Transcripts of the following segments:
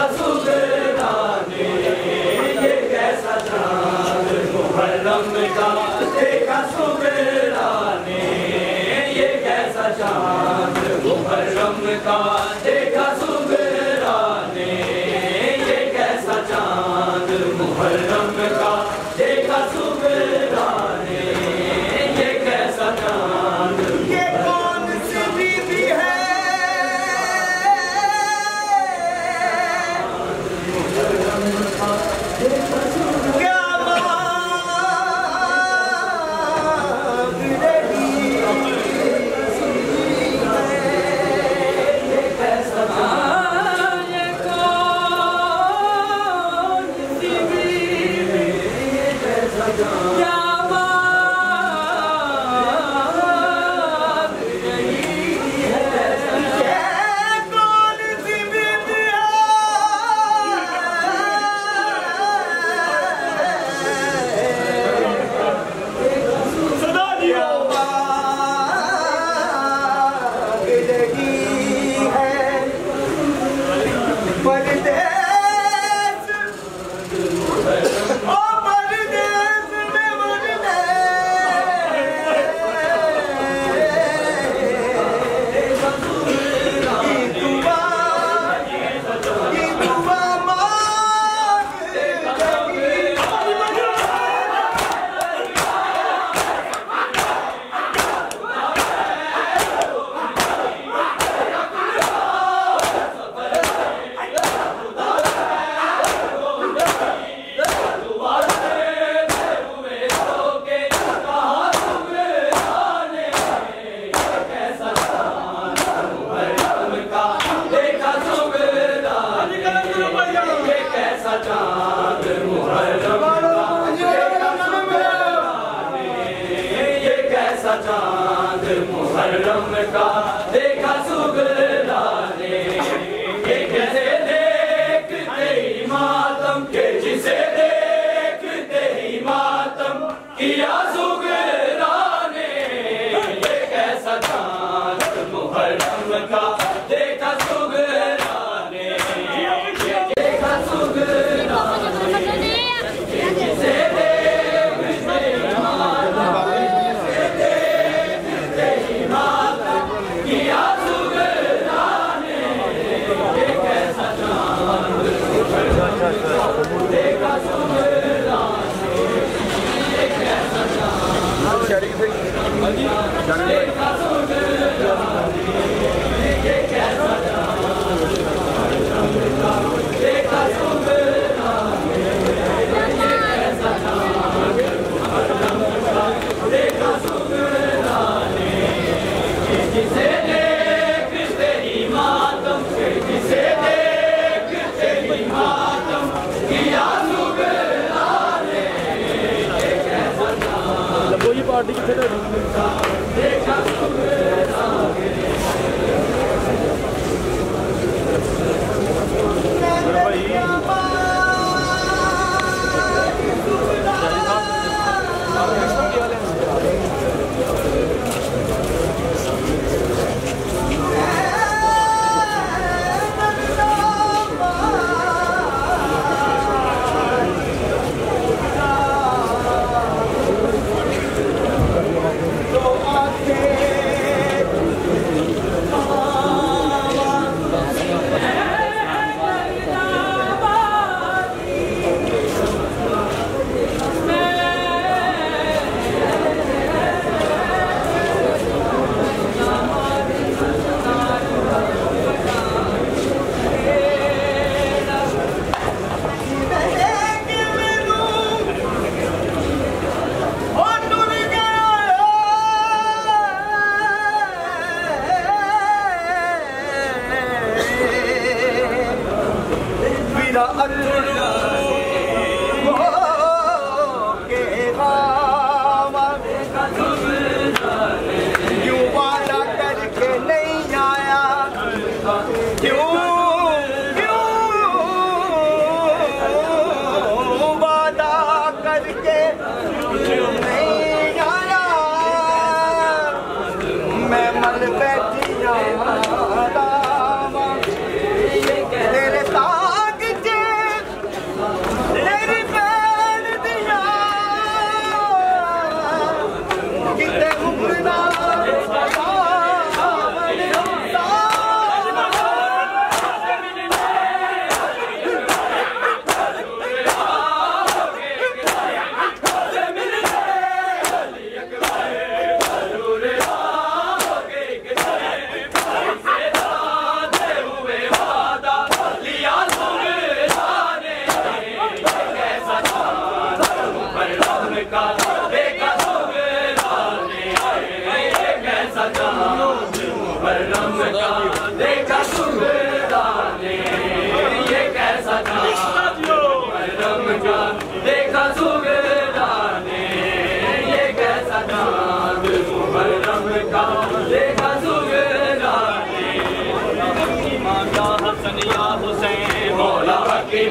देखा सुगराने ये कैसा चांद मुहर्रम का देखा सुगराने ये कैसा चांद मुहर्रम का देखा सुगराने ये कैसा चांद मुहर्रम का देखा सुगराने ये कैसा चांद। ये कौन सी बीवी है क्या चांद मुहर्रम का देखा सुगराने ये कैसे देखते ही मातम के जिसे देखते ही मातम किया सुगराने ये कैसा चांद मुहर्रम का देखा सुगराने ये देखा सुगराने जिसे पार्टी कितने तेरे साथ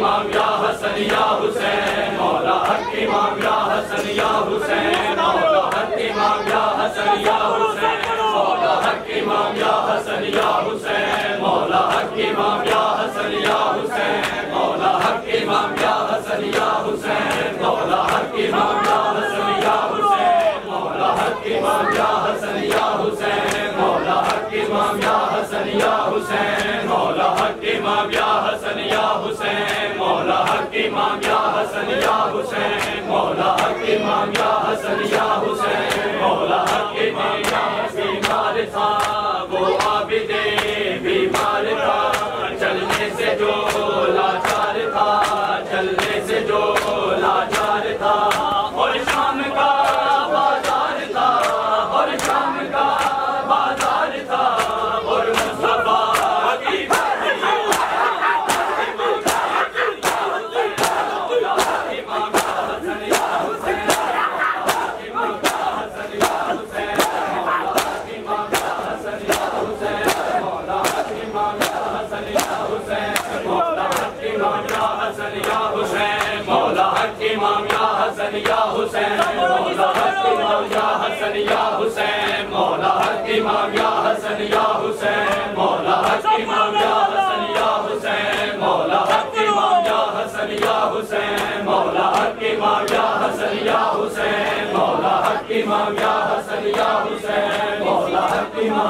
इमाम या हसन या हुसैन, मौला हक इमाम या हसन या हुसैन, मौला हक इमाम या हसन या हुसैन, मौला हक इमाम या हसन या हुसैन, मौला हक इमाम या हसन या हुसैन, मौला हक इमाम या हसन या हुसैन, मौला हक इमाम या हसन या हुसैन, मौला हक इमाम या हसन या हुसैन, मौला हक इमाम या हसन या हुसैन, मौला हक इमाम या हसन या हुसैन, मौला हक इमाम या हसन या हुसैन, मौला हक इमाम या हसन या हुसैन, मौला हक इमाम या बीमार था वो आबिदे बीमार था, चलने से जो लाचार था, चलने से जो लाचार था, और शाम का बाजार था, और शाम का बाजार था, और मुस्तफा की इमाम हसन या हुसैन, इमाम हसन या हुसैन, इमाम हसन या हुसैन, मौला इमाम हसन या हुसैन, मौला इमाम हसन या हुसैन, मौला इमाम हसन या हुसैन, मौला इमाम हसन या हुसैन, मौला इमाम हसन या हुसैन, मौला इमाम हसन या हुसैन, मौला इमाम हसन या हुसैन, मौला इमाम हसन या हुसैन, मौला इमाम हसन या हुसैन, मौला इमाम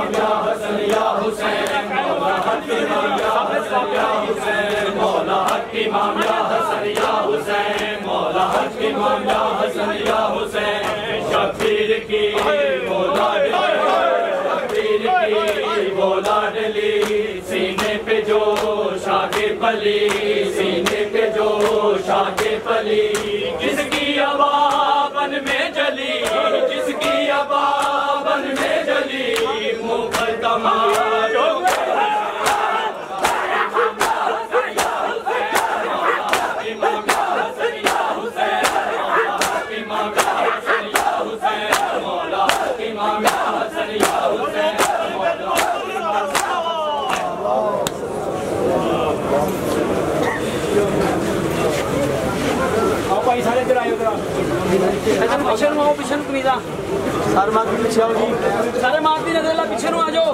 हसन या हुसैन, मौला इमाम हसन या हुसैन, मौला इमाम हसन या हुसैन, मौला इमाम हसन या हुसैन, शब्बीर की शब्बीर की लाडली, सीने पे जो शागे पली, सीने पे जो शागे पली, जिसकी अबाबन में जली, जिसकी अबाबन में जली, मुकद्दमा जो सारे इधर आए, उधर पीछे आओ, पीछे कमीजा सारे मार्ग पीछे आओ जी, सारे मार्ग की नजर पीछे आ जाओ।